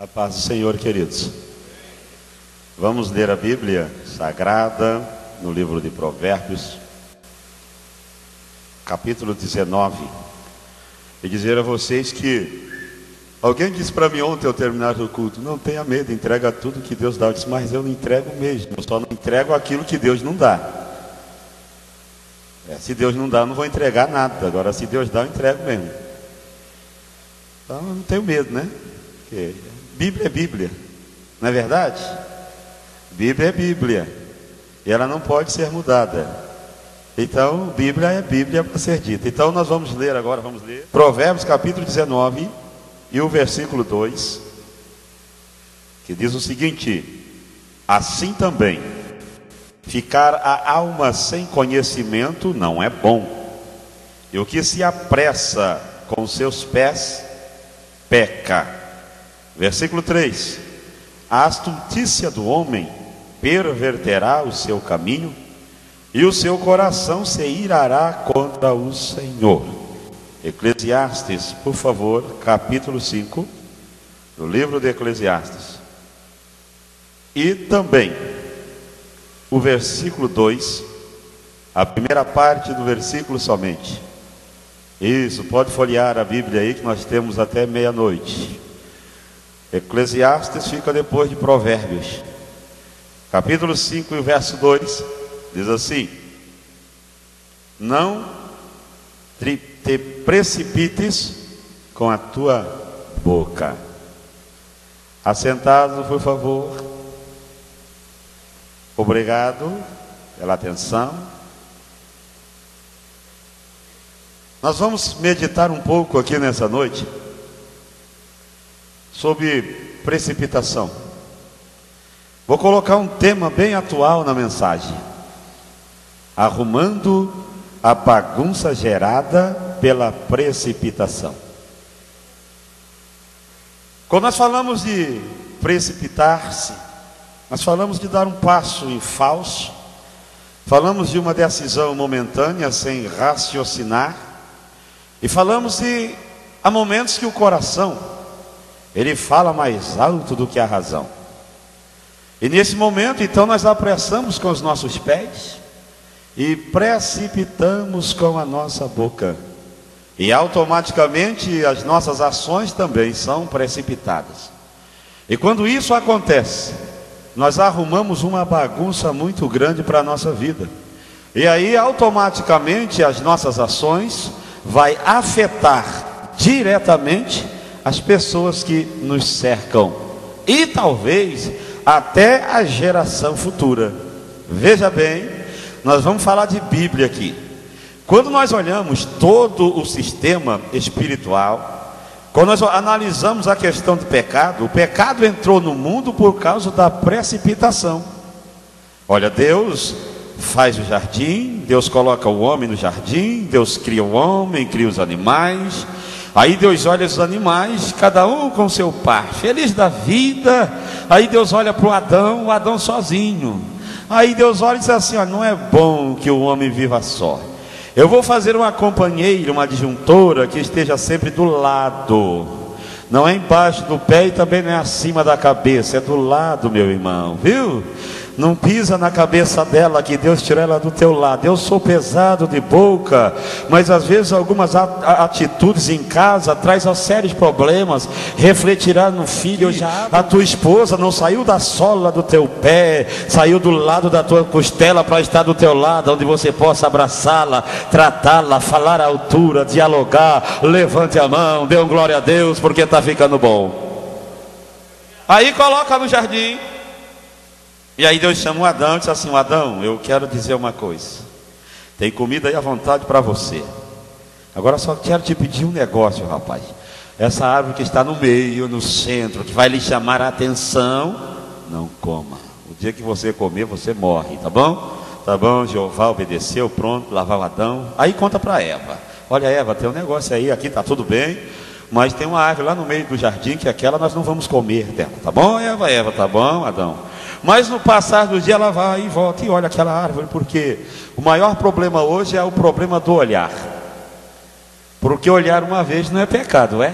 A paz do Senhor, queridos. Vamos ler a Bíblia Sagrada no livro de Provérbios, capítulo 19. E dizer a vocês que alguém disse para mim ontem ao terminar o culto: não tenha medo, entrega tudo que Deus dá. Eu disse: mas eu não entrego mesmo, eu só não entrego aquilo que Deus não dá. Se Deus não dá, eu não vou entregar nada. Agora, se Deus dá, eu entrego mesmo. Então eu não tenho medo, né? Porque Bíblia é Bíblia, não é verdade? Bíblia é Bíblia, e ela não pode ser mudada. Então, Bíblia é Bíblia para ser dita. Então nós vamos ler agora, vamos ler Provérbios capítulo 19 e o versículo 2, que diz o seguinte: assim também, ficar a alma sem conhecimento não é bom, e o que se apressa com seus pés, peca. Versículo 3: a astutícia do homem perverterá o seu caminho, e o seu coração se irará contra o Senhor. Eclesiastes, por favor, capítulo 5, do livro de Eclesiastes. E também o versículo 2, a primeira parte do versículo somente. Isso, pode folhear a Bíblia aí, que nós temos até meia-noite. Eclesiastes fica depois de Provérbios. Capítulo 5 e o verso 2 diz assim: não te precipites com a tua boca. Assentado, por favor. Obrigado pela atenção. Nós vamos meditar um pouco aqui nessa noite sobre precipitação. Vou colocar um tema bem atual na mensagem: arrumando a bagunça gerada pela precipitação. Quando nós falamos de precipitar-se, nós falamos de dar um passo em falso, falamos de uma decisão momentânea sem raciocinar, e falamos de há momentos que o coração ele fala mais alto do que a razão. E nesse momento, então, nós apressamos com os nossos pés e precipitamos com a nossa boca. E automaticamente as nossas ações também são precipitadas. E quando isso acontece, nós arrumamos uma bagunça muito grande para a nossa vida. E aí automaticamente as nossas ações vai afetar diretamente as pessoas que nos cercam, e talvez até a geração futura. Veja bem, nós vamos falar de Bíblia aqui. Quando nós olhamos todo o sistema espiritual, quando nós analisamos a questão do pecado, o pecado entrou no mundo por causa da precipitação. Olha, Deus faz o jardim, Deus coloca o homem no jardim, Deus cria o homem, cria os animais. Aí Deus olha os animais, cada um com seu par, feliz da vida. Aí Deus olha para o Adão sozinho. Aí Deus olha e diz assim: ó, não é bom que o homem viva só. Eu vou fazer uma companheira, uma adjuntora que esteja sempre do lado. Não é embaixo do pé e também não é acima da cabeça, é do lado, meu irmão, viu? Não pisa na cabeça dela, que Deus tirou ela do teu lado. Eu sou pesado de boca, mas às vezes algumas atitudes em casa trazem sérios problemas. Refletirá no filho. A tua esposa não saiu da sola do teu pé, saiu do lado da tua costela para estar do teu lado, onde você possa abraçá-la, tratá-la, falar à altura, dialogar. Levante a mão, dê um glória a Deus, porque está ficando bom. Aí coloca no jardim. E aí Deus chama o Adão e diz assim: Adão, eu quero dizer uma coisa. Tem comida aí à vontade para você. Agora só quero te pedir um negócio, rapaz. Essa árvore que está no meio, no centro, que vai lhe chamar a atenção, não coma. O dia que você comer, você morre, tá bom? Tá bom, Jeová obedeceu, pronto, lá vai o Adão. Aí conta para Eva: olha, Eva, tem um negócio aí, aqui tá tudo bem, mas tem uma árvore lá no meio do jardim, que aquela nós não vamos comer dela. Tá bom, Eva? Eva, tá bom, Adão? Mas no passar do dia ela vai e volta e olha aquela árvore, porque o maior problema hoje é o problema do olhar. Porque olhar uma vez não é pecado, é?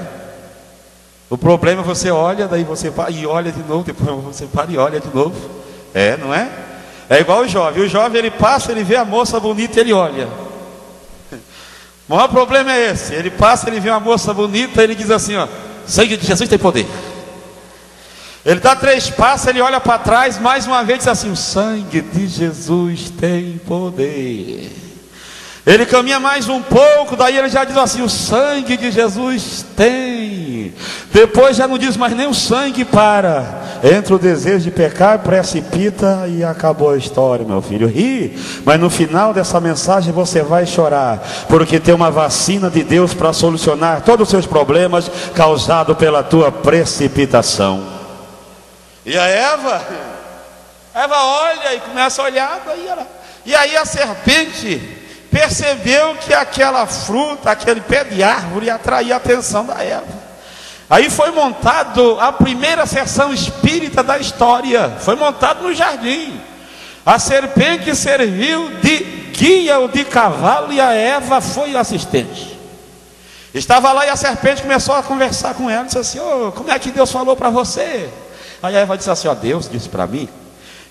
O problema é você olha, daí você para e olha de novo, depois você para e olha de novo. Não é? É igual o jovem. O jovem, ele passa, ele vê a moça bonita e ele olha. O maior problema é esse. Ele passa, ele vê uma moça bonita e ele diz assim, ó: sangue de Jesus tem poder. Ele dá 3 passos, ele olha para trás, mais uma vez diz assim: o sangue de Jesus tem poder. Ele caminha mais um pouco, daí ele já diz assim: o sangue de Jesus tem. Depois já não diz mais nem o sangue para. Entra o desejo de pecar, precipita e acabou a história, meu filho. Ri, mas no final dessa mensagem você vai chorar, porque tem uma vacina de Deus para solucionar todos os seus problemas causados pela tua precipitação. E a Eva olha e começa a olhar, e aí a serpente percebeu que aquela fruta, aquele pé de árvore atraía a atenção da Eva. Aí foi montado a primeira sessão espírita da história, foi montado no jardim. A serpente serviu de guia ou de cavalo e a Eva foi assistente. Estava lá e a serpente começou a conversar com ela, disse assim: oh, como é que Deus falou para você? Aí a Eva disse assim: ó, Deus disse para mim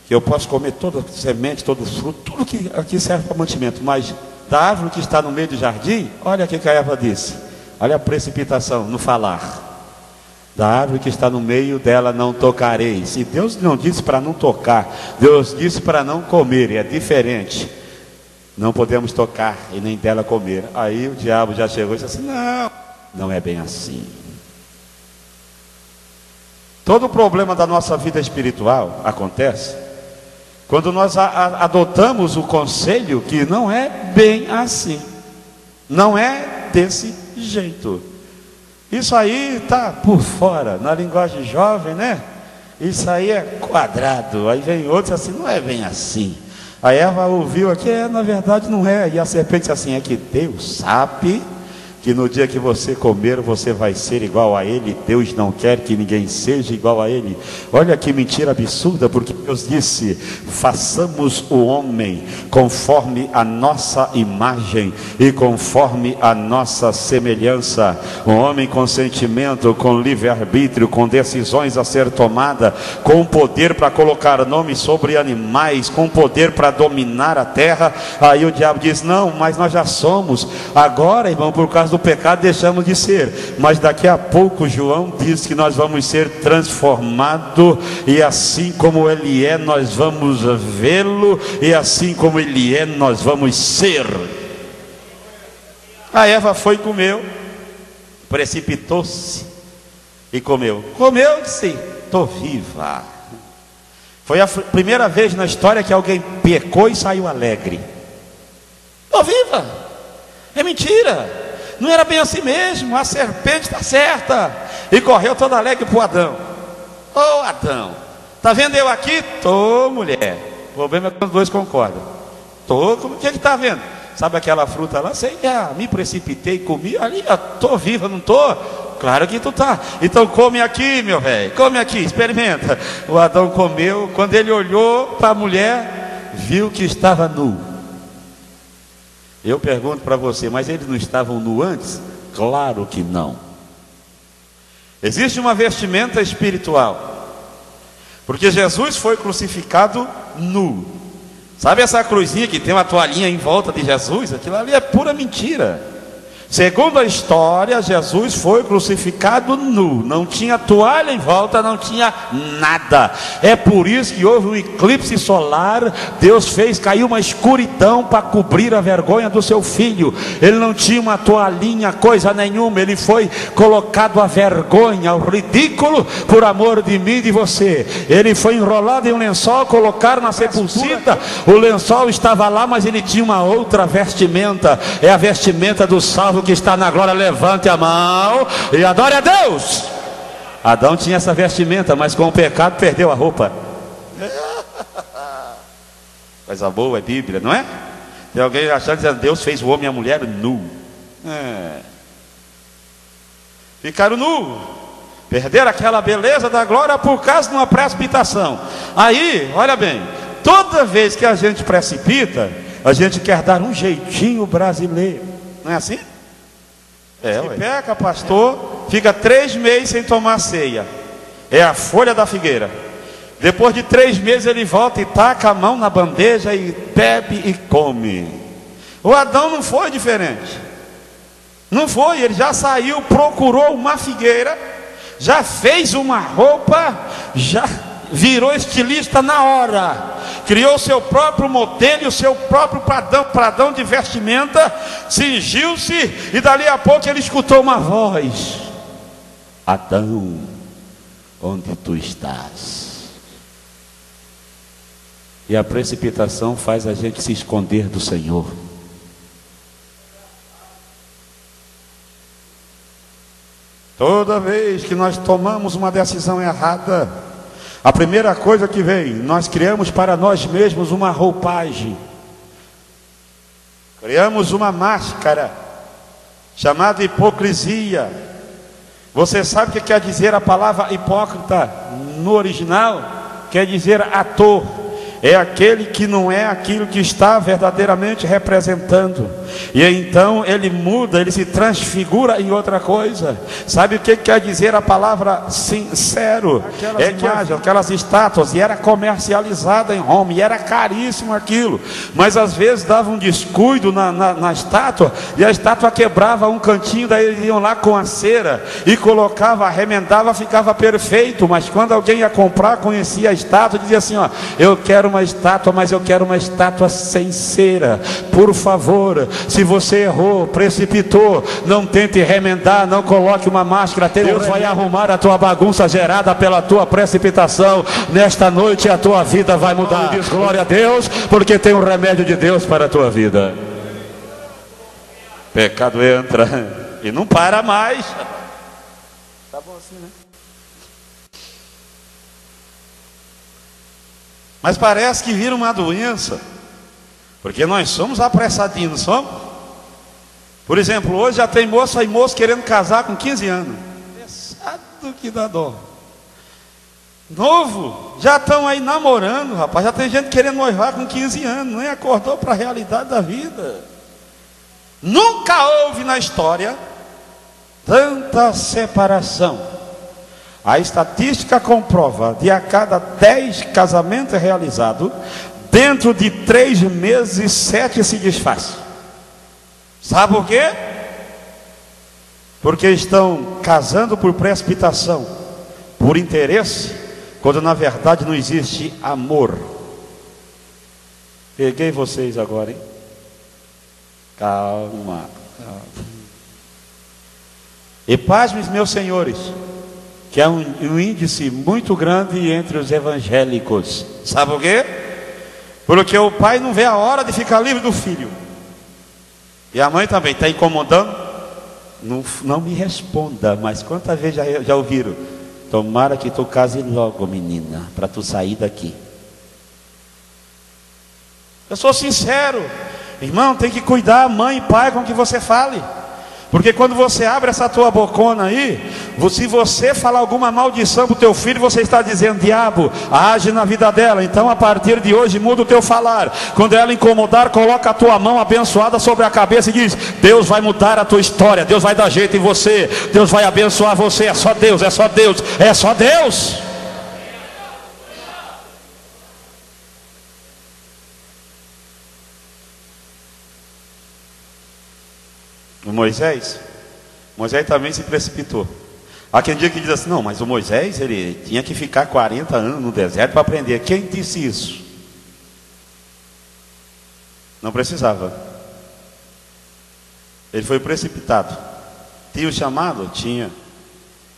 que eu posso comer toda semente, todo fruto, tudo que aqui serve para mantimento, mas da árvore que está no meio do jardim, olha o que a Eva disse, olha a precipitação no falar. Da árvore que está no meio dela não tocareis. E Deus não disse para não tocar, Deus disse para não comer, e é diferente. Não podemos tocar e nem dela comer. Aí o diabo já chegou e disse assim: não é bem assim. Todo o problema da nossa vida espiritual acontece quando nós adotamos o conselho que não é bem assim, não é desse jeito. Isso aí está por fora, na linguagem jovem, né? Isso aí é quadrado. Aí vem outro assim: não é bem assim. A Eva ouviu aqui: na verdade não é. E a serpente disse assim: é que Deus sabe que no dia que você comer, você vai ser igual a Ele. Deus não quer que ninguém seja igual a Ele. Olha que mentira absurda, porque Deus disse: façamos o homem conforme a nossa imagem e conforme a nossa semelhança. Um homem com sentimento, com livre-arbítrio, com decisões a ser tomada, com poder para colocar nome sobre animais, com poder para dominar a terra. Aí o diabo diz: não, mas nós já somos. Agora, irmão, por causa do pecado deixamos de ser, mas daqui a pouco João diz que nós vamos ser transformados, e assim como Ele é, nós vamos vê-lo, e assim como Ele é, nós vamos ser. A Eva foi e comeu, precipitou-se e comeu, e disse: estou viva. Foi a primeira vez na história que alguém pecou e saiu alegre. Estou viva. É mentira. Não era bem assim mesmo, a serpente está certa. E correu toda alegre para o Adão. Ô Adão, está vendo eu aqui? Estou, mulher. O problema é quando os dois concordam. Estou, o que está vendo? Sabe aquela fruta lá? Sei, me precipitei, comi, ali, estou viva, não estou? Claro que tu está. Então come aqui, meu velho, come aqui, experimenta. O Adão comeu, quando ele olhou para a mulher, viu que estava nu. Eu pergunto para você: mas eles não estavam nu antes? Claro que não. Existe uma vestimenta espiritual, porque Jesus foi crucificado nu. Sabe essa cruzinha que tem uma toalhinha em volta de Jesus? Aquilo ali é pura mentira. Segundo a história, Jesus foi crucificado nu, não tinha toalha em volta, não tinha nada. É por isso que houve um eclipse solar. Deus fez cair uma escuridão para cobrir a vergonha do seu filho. Ele não tinha uma toalhinha, coisa nenhuma. Ele foi colocado à vergonha, ao ridículo, por amor de mim e de você. Ele foi enrolado em um lençol, colocaram na sepultura. O lençol estava lá, mas ele tinha uma outra vestimenta. É a vestimenta do salvo que está na glória. Levante a mão e adore a Deus. Adão tinha essa vestimenta, mas com o pecado perdeu a roupa. Coisa boa é Bíblia, não é? Tem alguém achando que Deus fez o homem e a mulher nu. Ficaram nu, perderam aquela beleza da glória por causa de uma precipitação. Aí, olha bem, toda vez que a gente precipita, a gente quer dar um jeitinho brasileiro, não é assim? Se peca, pastor, fica 3 meses sem tomar ceia. É a folha da figueira. Depois de 3 meses ele volta e taca a mão na bandeja e bebe e come. O Adão não foi diferente. Não foi, ele já saiu, procurou uma figueira, já fez uma roupa, já virou estilista na hora, criou seu próprio modelo, o seu próprio pradão de vestimenta, cingiu-se e dali a pouco ele escutou uma voz: Adão, onde tu estás? E a precipitação faz a gente se esconder do Senhor. Toda vez que nós tomamos uma decisão errada, a primeira coisa que vem, nós criamos para nós mesmos uma roupagem, criamos uma máscara chamada hipocrisia. Você sabe o que quer dizer a palavra hipócrita no original? Quer dizer ator. É aquele que não é aquilo que está verdadeiramente representando. E então ele muda, ele se transfigura em outra coisa. Sabe o que quer dizer a palavra sincero? Aquelas estátuas, e era comercializada em Roma, e era caríssimo aquilo. Mas às vezes dava um descuido na estátua, e a estátua quebrava um cantinho, daí eles iam lá com a cera e colocava, remendava, ficava perfeito. Mas quando alguém ia comprar, conhecia a estátua, dizia assim: ó, eu quero uma estátua, mas eu quero uma estátua sem cera. Por favor, se você errou, precipitou, não tente remendar, não coloque uma máscara. Deus vai arrumar a tua bagunça gerada pela tua precipitação. Nesta noite a tua vida vai mudar. Diz glória a Deus, porque tem um remédio de Deus para a tua vida. Pecado entra e não para mais. Tá bom assim, né? Mas parece que vira uma doença, porque nós somos apressadinhos, não somos? Por exemplo, hoje já tem moça e moço querendo casar com 15 anos. Apressado que dá dó. Novo, já estão aí namorando, rapaz. Já tem gente querendo noivar com 15 anos, nem acordou para a realidade da vida. Nunca houve na história tanta separação. A estatística comprova, de a cada 10 casamentos realizados, dentro de 3 meses, 7 se desfaz. Sabe por quê? Porque estão casando por precipitação, por interesse, quando na verdade não existe amor. Peguei vocês agora, hein? Calma. E pasmem, meus senhores, que é um índice muito grande entre os evangélicos. Sabe por quê? Porque o pai não vê a hora de ficar livre do filho. E a mãe também está incomodando. Não me responda, mas quantas vezes já ouviram? Tomara que tu case logo, menina, para tu sair daqui. Eu sou sincero, irmão, tem que cuidar, mãe e pai, com o que você fale. Porque quando você abre essa tua bocona aí, se você falar alguma maldição para o teu filho, você está dizendo: diabo, age na vida dela. Então a partir de hoje muda o teu falar. Quando ela incomodar, coloca a tua mão abençoada sobre a cabeça e diz: Deus vai mudar a tua história, Deus vai dar jeito em você, Deus vai abençoar você. É só Deus, é só Deus, é só Deus. O Moisés também se precipitou. Há quem diga que diz assim: não, mas o Moisés, ele tinha que ficar 40 anos no deserto para aprender. Quem disse isso? Não precisava. Ele foi precipitado. Tinha o chamado? Tinha.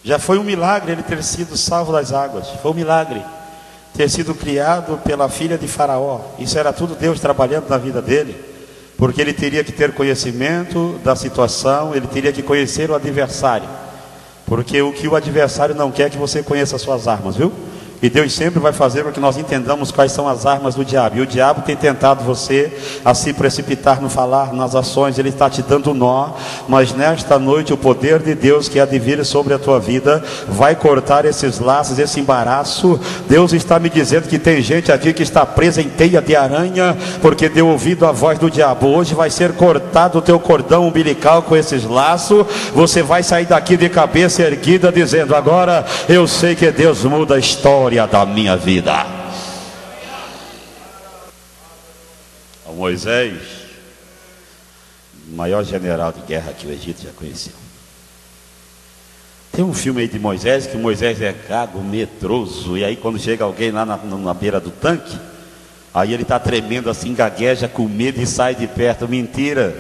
Já foi um milagre ele ter sido salvo das águas. Foi um milagre ter sido criado pela filha de Faraó. Isso era tudo Deus trabalhando na vida dele. Porque ele teria que ter conhecimento da situação, ele teria que conhecer o adversário. Porque o que o adversário não quer é que você conheça as suas armas, viu? E Deus sempre vai fazer com que nós entendamos quais são as armas do diabo. E o diabo tem tentado você a se precipitar no falar, nas ações. Ele está te dando nó. Mas nesta noite o poder de Deus que há de vir sobre a tua vida vai cortar esses laços, esse embaraço. Deus está me dizendo que tem gente aqui que está presa em teia de aranha, porque deu ouvido à voz do diabo. Hoje vai ser cortado o teu cordão umbilical com esses laços. Você vai sair daqui de cabeça erguida dizendo: agora eu sei que Deus muda a história da minha vida. O Moisés, o maior general de guerra que o Egito já conheceu. Tem um filme aí de Moisés, que Moisés é gago, medroso, e aí quando chega alguém lá na beira do tanque, aí ele está tremendo assim, gagueja com medo e sai de perto. Mentira.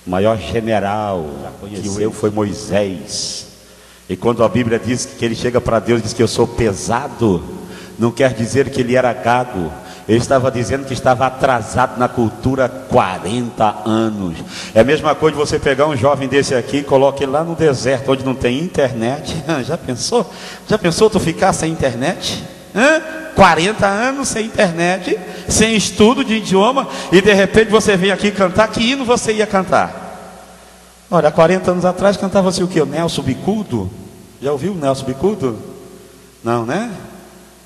O maior general que eu foi Moisés. E quando a Bíblia diz que ele chega para Deus e diz que eu sou pesado, não quer dizer que ele era gago. Ele estava dizendo que estava atrasado na cultura 40 anos. É a mesma coisa de você pegar um jovem desse aqui e coloque ele lá no deserto, onde não tem internet. Já pensou? Já pensou tu ficar sem internet? 40 anos sem internet, sem estudo de idioma, e de repente você vem aqui cantar. Que hino você ia cantar? Olha, há 40 anos atrás cantava-se o que? O Nelson Bicudo? Já ouviu o Nelson Bicudo? Não, né?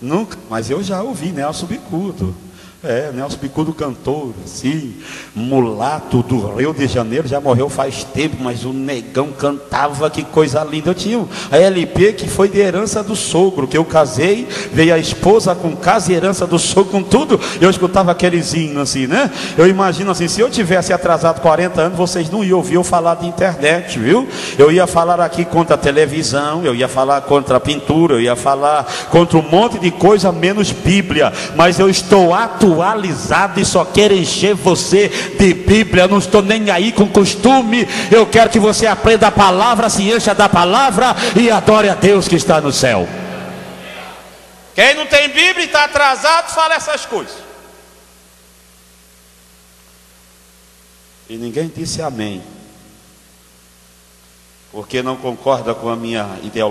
Nunca, mas eu já ouvi Nelson Bicudo. Nelson Bicudo, cantor, sim, mulato do Rio de Janeiro, já morreu faz tempo, mas o negão cantava, que coisa linda. Eu tinha a LP que foi de herança do sogro, que eu casei, veio a esposa com casa e herança do sogro, com tudo. Eu escutava aqueles hinos assim, né? Eu imagino assim, se eu tivesse atrasado 40 anos, vocês não iam ouvir eu falar de internet, viu? Eu ia falar aqui contra a televisão, eu ia falar contra a pintura, eu ia falar contra um monte de coisa, menos Bíblia. Mas eu estou atualizado e só quero encher você de Bíblia. Eu não estou nem aí com costume. Eu quero que você aprenda a palavra, se encha da palavra e adore a Deus que está no céu. Quem não tem Bíblia e está atrasado, fala essas coisas. E ninguém disse amém, porque não concorda com a minha ideologia.